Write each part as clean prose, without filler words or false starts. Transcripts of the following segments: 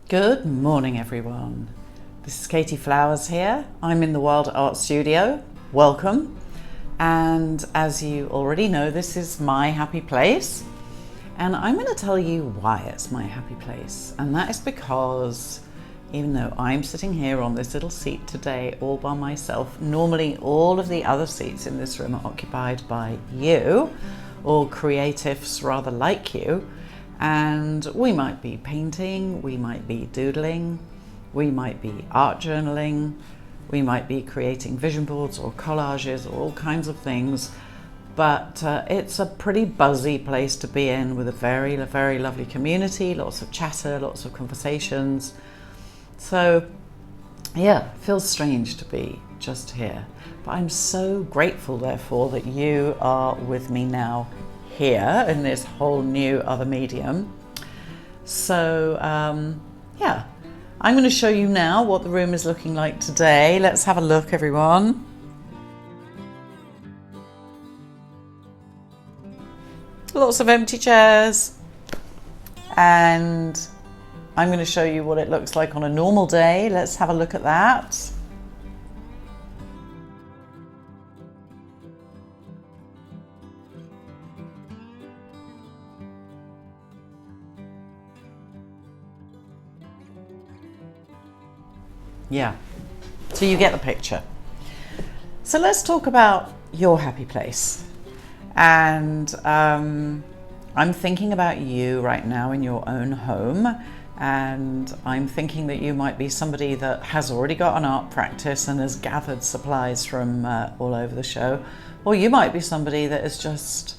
Good morning, everyone. This is Katie Flowers here. I'm in the Wild Art Studio. Welcome. And as you already know, this is my happy place. And I'm going to tell you why it's my happy place. And that is because even though I'm sitting here on this little seat today all by myself, normally all of the other seats in this room are occupied by you, or creatives rather like you. And we might be painting, we might be doodling, we might be art journaling, we might be creating vision boards or collages or all kinds of things. But it's a pretty buzzy place to be in, with a very, very lovely community, lots of chatter, lots of conversations. So yeah, it feels strange to be just here. But I'm so grateful, therefore, that you are with me now here in this whole new other medium. So yeah, I'm going to show you now what the room is looking like today. Let's have a look, everyone. Lots of empty chairs, and I'm going to show you what it looks like on a normal day. Let's have a look at that. Yeah, so you get the picture. So let's talk about your happy place. And I'm thinking about you right now in your own home. And I'm thinking that you might be somebody that has already got an art practice and has gathered supplies from all over the show. Or you might be somebody that is just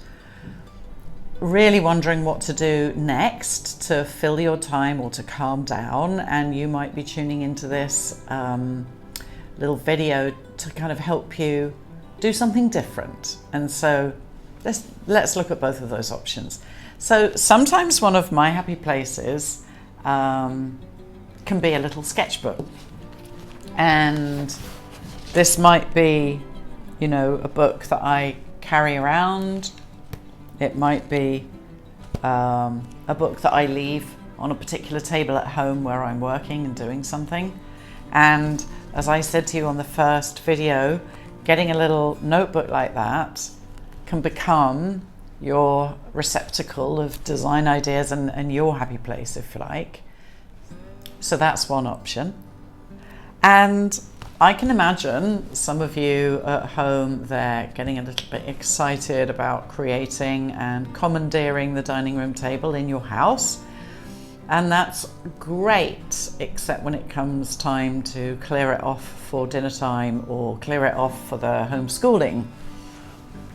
really wondering what to do next to fill your time or to calm down, and you might be tuning into this little video to kind of help you do something different. And so let's look at both of those options. So sometimes one of my happy places can be a little sketchbook, and this might be, you know, a book that I carry around. It might be a book that I leave on a particular table at home where I'm working and doing something. And as I said to you on the first video, getting a little notebook like that can become your receptacle of design ideas and your happy place, if you like. So that's one option. And I can imagine some of you at home there getting a little bit excited about creating and commandeering the dining room table in your house. And that's great, except when it comes time to clear it off for dinner time or clear it off for the homeschooling.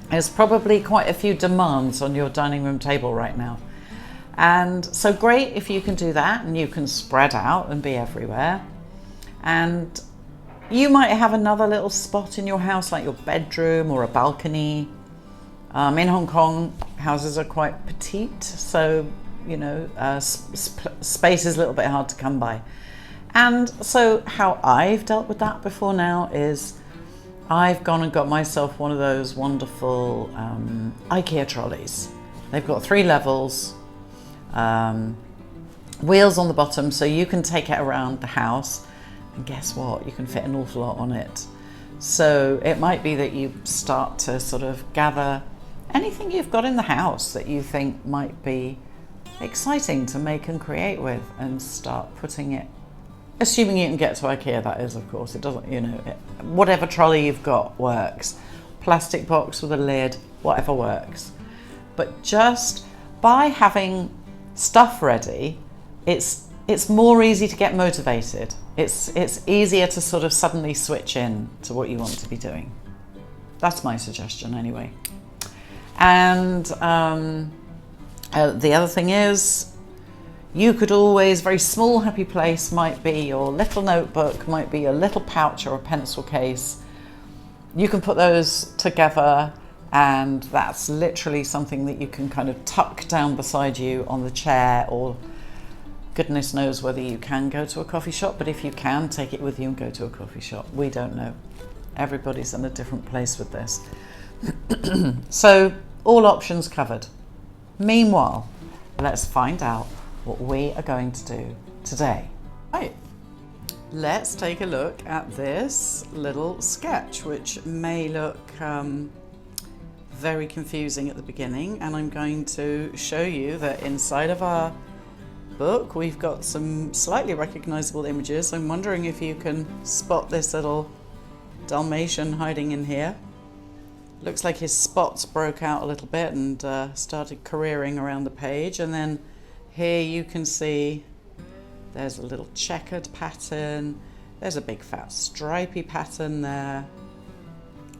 There's probably quite a few demands on your dining room table right now. And so great if you can do that and you can spread out and be everywhere. And you might have another little spot in your house, like your bedroom or a balcony. In Hong Kong, houses are quite petite, so you know, space is a little bit hard to come by. And so how I've dealt with that before now is I've gone and got myself one of those wonderful IKEA trolleys. They've got 3 levels, wheels on the bottom, so you can take it around the house. And guess what? You can fit an awful lot on it. So it might be that you start to sort of gather anything you've got in the house that you think might be exciting to make and create with, and start putting it, assuming you can get to IKEA, that is, of course. It doesn't, you know, whatever trolley you've got works. Plastic box with a lid, whatever works. But just by having stuff ready, it's more easy to get motivated. It's easier to sort of suddenly switch in to what you want to be doing. That's my suggestion anyway. And the other thing is, you could always, very small happy place might be your little notebook, might be your little pouch or a pencil case. You can put those together, and that's literally something that you can kind of tuck down beside you on the chair, or goodness knows whether you can go to a coffee shop, but if you can, take it with you and go to a coffee shop. We don't know. Everybody's in a different place with this. So all options covered. Meanwhile, let's find out what we are going to do today. Right, let's take a look at this little sketch, which may look very confusing at the beginning, and I'm going to show you that inside of our book we've got some slightly recognizable images. I'm wondering if you can spot this little Dalmatian hiding in here. Looks like his spots broke out a little bit and started careering around the page, and then here you can see there's a little checkered pattern, there's a big fat stripy pattern there,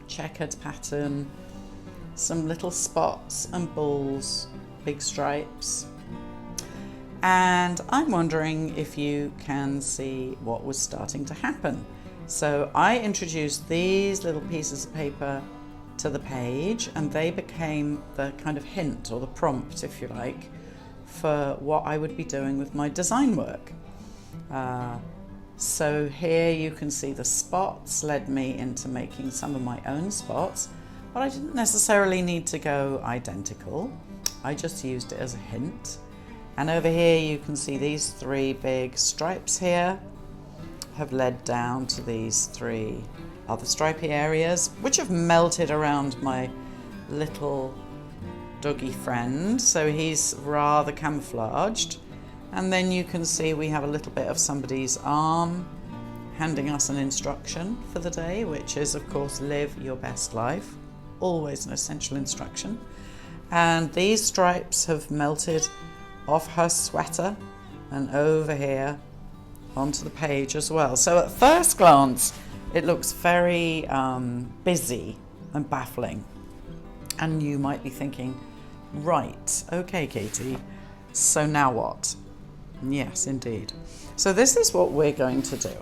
checkered pattern, some little spots and balls, big stripes. And I'm wondering if you can see what was starting to happen. So I introduced these little pieces of paper to the page, and they became the kind of hint, or the prompt if you like, for what I would be doing with my design work. So here you can see the spots led me into making some of my own spots, but I didn't necessarily need to go identical. I just used it as a hint. And over here you can see these three big stripes here have led down to these three other stripy areas, which have melted around my little doggy friend, so he's rather camouflaged. And then you can see we have a little bit of somebody's arm handing us an instruction for the day, which is of course live your best life, always an essential instruction. And these stripes have melted off her sweater and over here onto the page as well. So at first glance it looks very busy and baffling, and you might be thinking, right, okay Katie, so now what? Yes, indeed. So this is what we're going to do.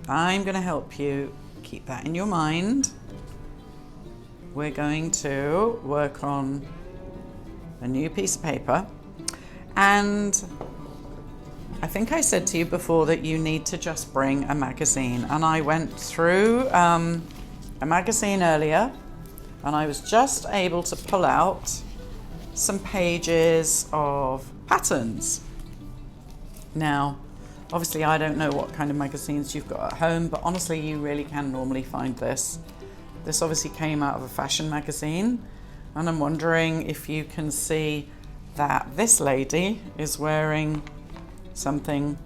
I'm going to help you keep that in your mind. We're going to work on a new piece of paper, and I think I said to you before that you need to just bring a magazine, and I went through a magazine earlier and I was just able to pull out some pages of patterns. Now, obviously I don't know what kind of magazines you've got at home, but honestly you really can normally find this. This obviously came out of a fashion magazine, and I'm wondering if you can see that this lady is wearing something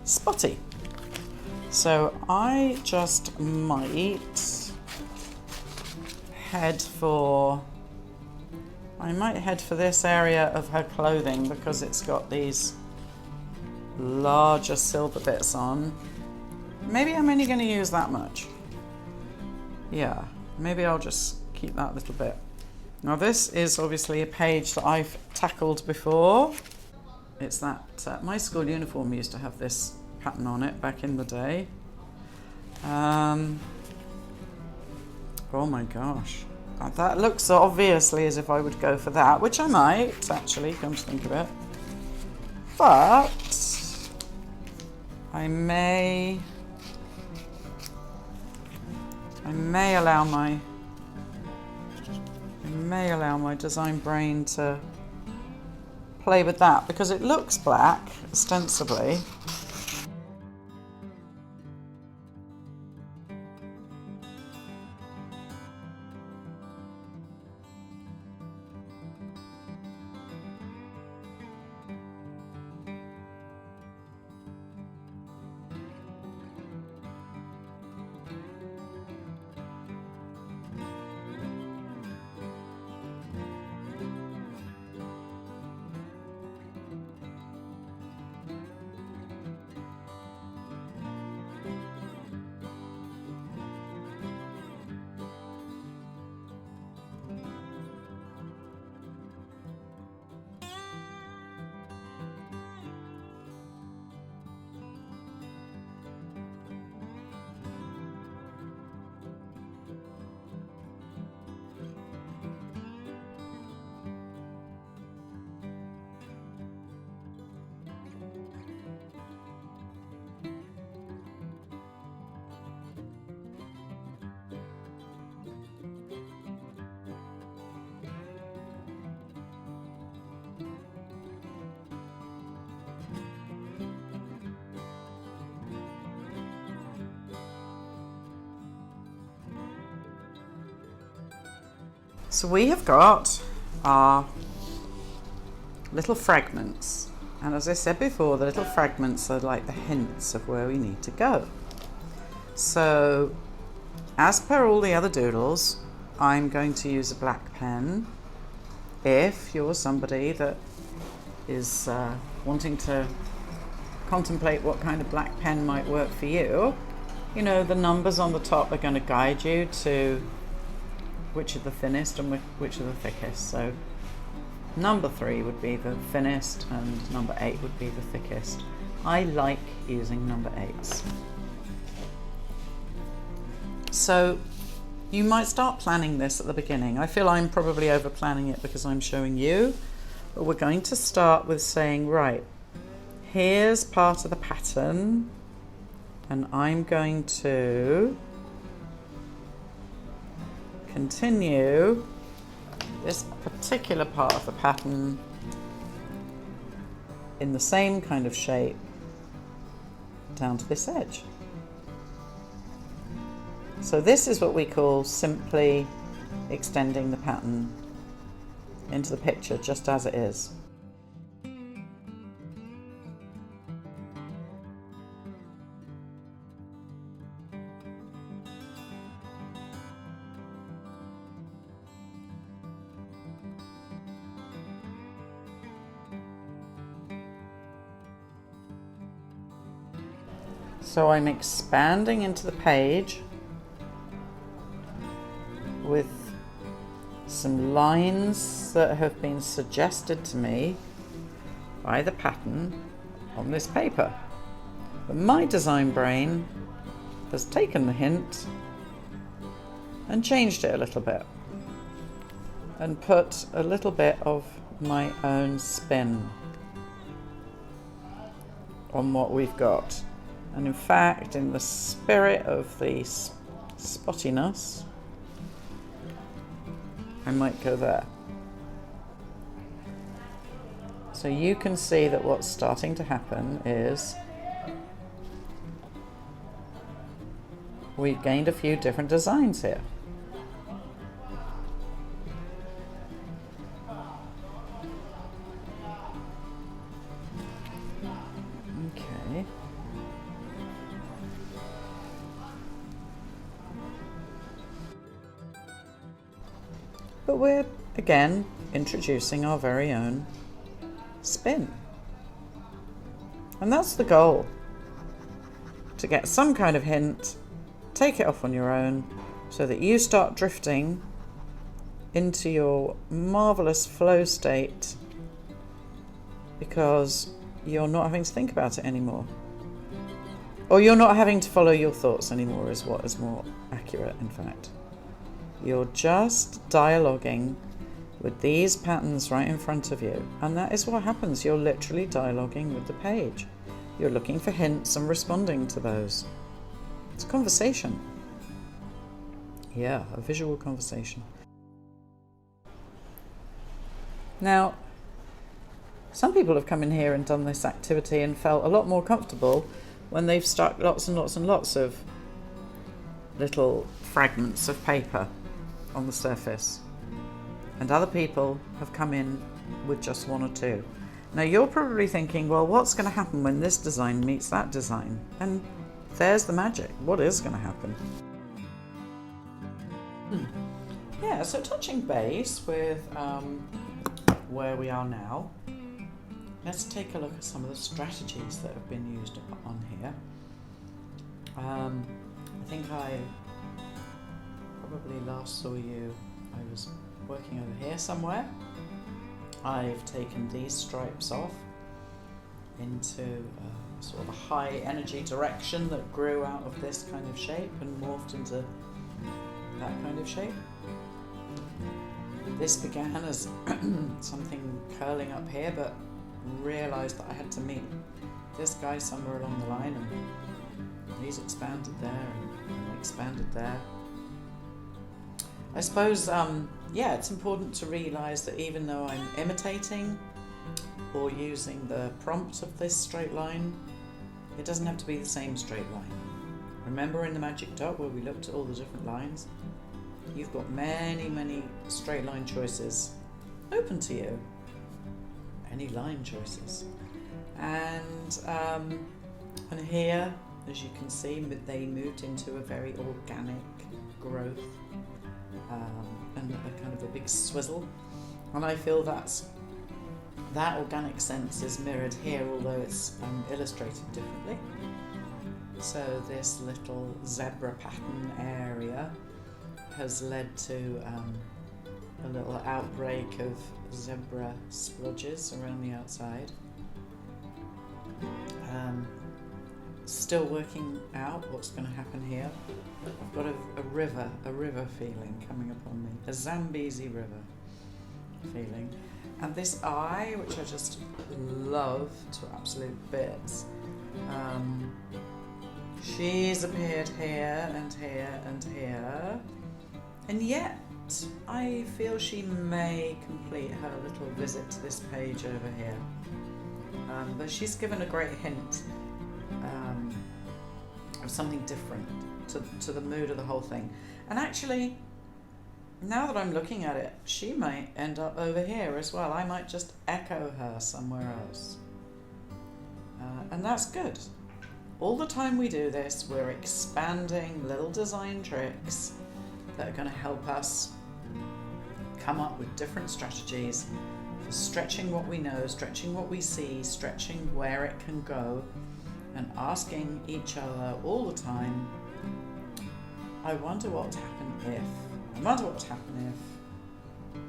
spotty. So I just might head for this area of her clothing because it's got these larger silver bits on. Maybe I'm only going to use that much. Yeah, maybe I'll just keep that little bit. Now this is obviously a page that I've tackled before. It's that my school uniform used to have this pattern on it back in the day. Oh my gosh, that looks obviously as if I would go for that, which I might actually, come to think of it. But I may allow my design brain to play with that because it looks black ostensibly. So we have got our little fragments, and as I said before, the little fragments are like the hints of where we need to go. So as per all the other doodles, I'm going to use a black pen. If you're somebody that is wanting to contemplate what kind of black pen might work for you, you know, the numbers on the top are going to guide you to which are the thinnest and which are the thickest. So number 3 would be the thinnest and number 8 would be the thickest. I like using number 8s. So you might start planning this at the beginning. I feel I'm probably over planning it because I'm showing you, but we're going to start with saying, right, here's part of the pattern, and I'm going to continue this particular part of the pattern in the same kind of shape down to this edge. So this is what we call simply extending the pattern into the picture just as it is. So I'm expanding into the page with some lines that have been suggested to me by the pattern on this paper. But my design brain has taken the hint and changed it a little bit and put a little bit of my own spin on what we've got. And in fact, in the spirit of the spottiness, I might go there. So you can see that what's starting to happen is we've gained a few different designs here. Okay. But we're, again, introducing our very own spin. And that's the goal. To get some kind of hint, take it off on your own, so that you start drifting into your marvelous flow state because you're not having to think about it anymore. Or you're not having to follow your thoughts anymore is what is more accurate, in fact. You're just dialoguing with these patterns right in front of you. And that is what happens. You're literally dialoguing with the page. You're looking for hints and responding to those. It's a conversation. Yeah, a visual conversation. Now, some people have come in here and done this activity and felt a lot more comfortable when they've stuck lots and lots and lots of little fragments of paper on the surface, and other people have come in with just 1 or 2. Now you're probably thinking, well, what's going to happen when this design meets that design? And there's the magic. What is going to happen? Yeah, so touching base with where we are now, let's take a look at some of the strategies that have been used on here. I think I probably last saw you, I was working over here somewhere. I've taken these stripes off into sort of a high energy direction that grew out of this kind of shape and morphed into that kind of shape. This began as something curling up here, but realised that I had to meet this guy somewhere along the line, and he's expanded there and expanded there. I suppose, yeah, it's important to realise that even though I'm imitating or using the prompt of this straight line, it doesn't have to be the same straight line. Remember in the magic dot where we looked at all the different lines? you've got many, many straight line choices open to you. Any line choices. And here, as you can see, they moved into a very organic growth and a kind of a big swizzle. And I feel that organic sense is mirrored here, although it's illustrated differently. So this little zebra pattern area has led to a little outbreak of zebra splodges around the outside. Still working out what's going to happen here. I've got a river feeling coming upon me, a Zambezi river feeling. And this eye, which I just love to absolute bits, she's appeared here and here and here, and yet I feel she may complete her little visit to this page over here. But she's given a great hint of something different to the mood of the whole thing. And actually, now that I'm looking at it, she might end up over here as well. I might just echo her somewhere else. And that's good. All the time we do this, we're expanding little design tricks that are going to help us come up with different strategies for stretching what we know, stretching what we see, stretching where it can go, and asking each other all the time, I wonder what would happen if. I wonder what would happen if.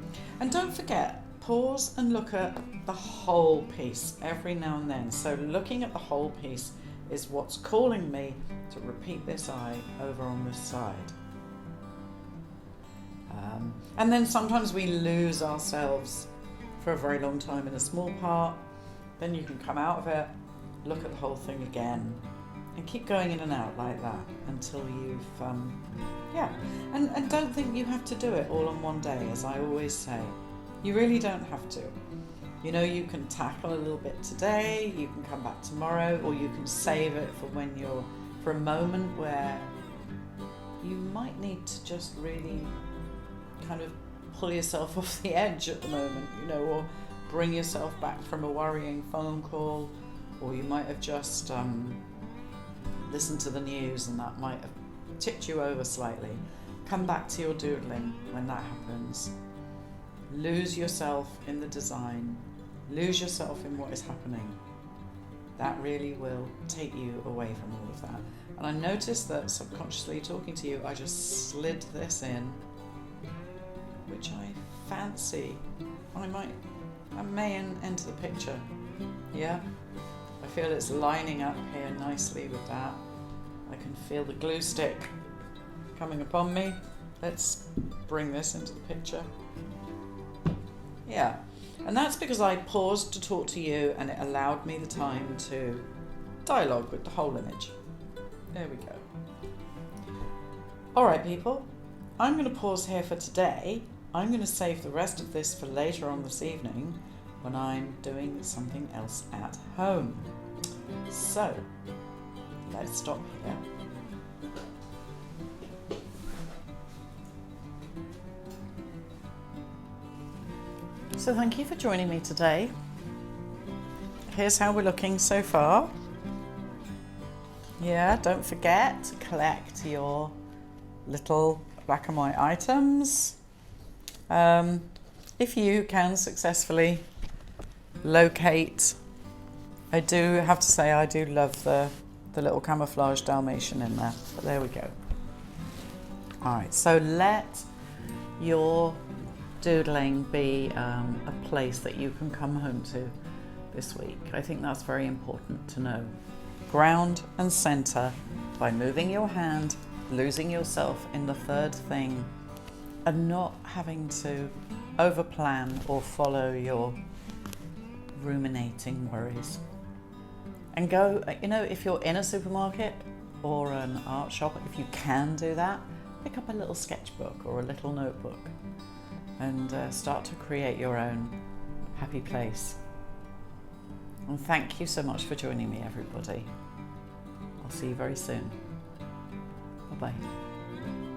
And don't forget, pause and look at the whole piece every now and then. So looking at the whole piece is what's calling me to repeat this eye over on this side. And then sometimes we lose ourselves for a very long time in a small part. Then you can come out of it, look at the whole thing again, and keep going in and out like that until you've, And don't think you have to do it all on one day, as I always say. You really don't have to. You know, you can tackle a little bit today, you can come back tomorrow, or you can save it for a moment where you might need to just really kind of pull yourself off the edge at the moment, you know, or bring yourself back from a worrying phone call, or you might have just listened to the news and that might have tipped you over slightly. Come back to your doodling when that happens. Lose yourself in the design. Lose yourself in what is happening. That really will take you away from all of that. And I noticed that subconsciously talking to you, I just slid this in, which I fancy. I may enter the picture. Yeah? I feel it's lining up here nicely with that. I can feel the glue stick coming upon me. Let's bring this into the picture. Yeah, and that's because I paused to talk to you and it allowed me the time to dialogue with the whole image. There we go. All right, people, I'm going to pause here for today. I'm going to save the rest of this for later on this evening when I'm doing something else at home. So, let's stop here. So thank you for joining me today. Here's how we're looking so far. Yeah, don't forget to collect your little black and white items. If you can successfully locate, I do have to say I do love the little camouflage Dalmatian in there, but there we go. All right, so let your doodling be a place that you can come home to this week. I think that's very important to know. Ground and center by moving your hand, losing yourself in the third thing, and not having to overplan or follow your ruminating worries. And go, you know, if you're in a supermarket or an art shop, if you can do that, pick up a little sketchbook or a little notebook and start to create your own happy place. And thank you so much for joining me, everybody. I'll see you very soon. Bye-bye.